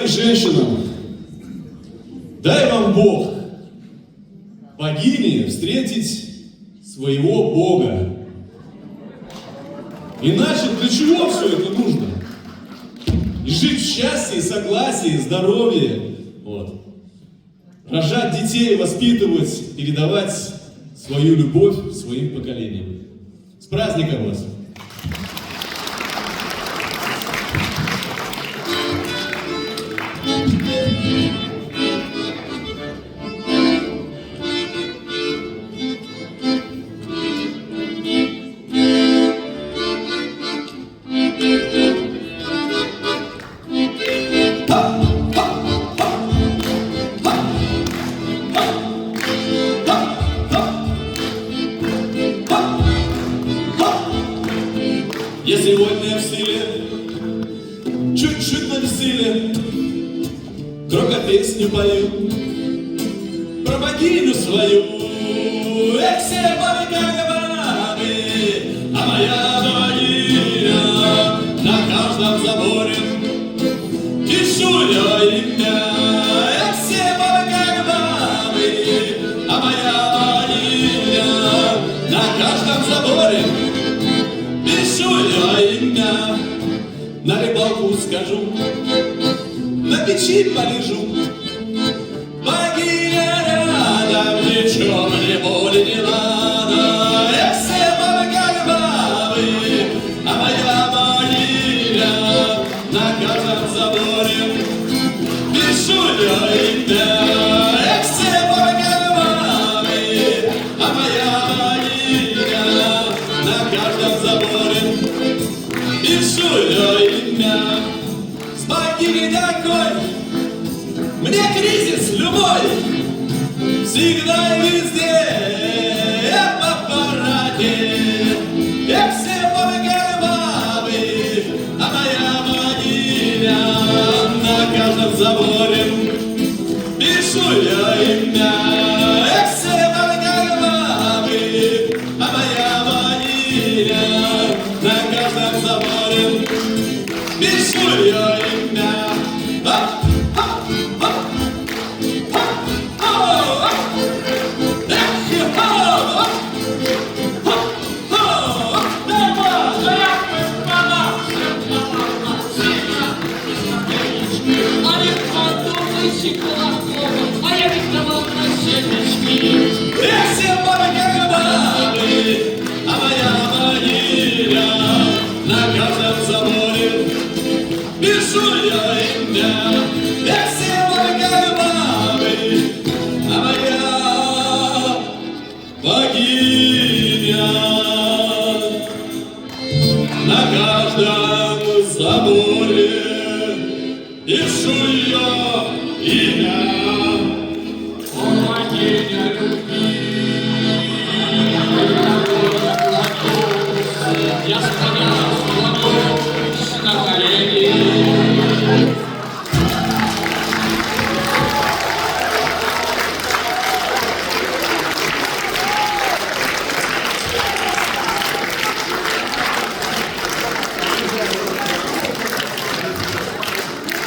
Женщинам, дай вам Бог, богине, встретить своего Бога. Иначе для чего все это нужно? И жить в счастье, согласии, здоровье. Вот. Рожать детей, воспитывать, передавать свою любовь своим поколениям. С праздником вас! Я сегодня в стиле, чуть-чуть навеселье, громко песню пою про богиню свою. Эх, все бабы как бабы, а моя богиня на каждом заборе пишу я имя. Эх, все бабы как бабы, а моя богиня на каждом заборе пишу я имя. На рыбалку скажу, на печи полежу. Богиня рядом, ничего мне боли не надо. Эх, все бабы как бабы, а моя богиня на каждом заборе пишу я имя. Эх, все бабы как бабы, а моя богиня на каждом заборе пишу я имя. С богиней такой мне кризис любой, всегда и везде я в аппарате. Я все бабы как бабы, а моя богиня на каждом заборе пишу я имя. Я все бабы как бабы, а моя богиня на каждом заборе пишу я имя. А я рисовал на щепечки. Эх, все бабы как бабы, а моя богиня на каждом заборе пишу я имя. Эх, все бабы как бабы, а моя богиня на каждом заборе пишу я имя. О, богиня любви.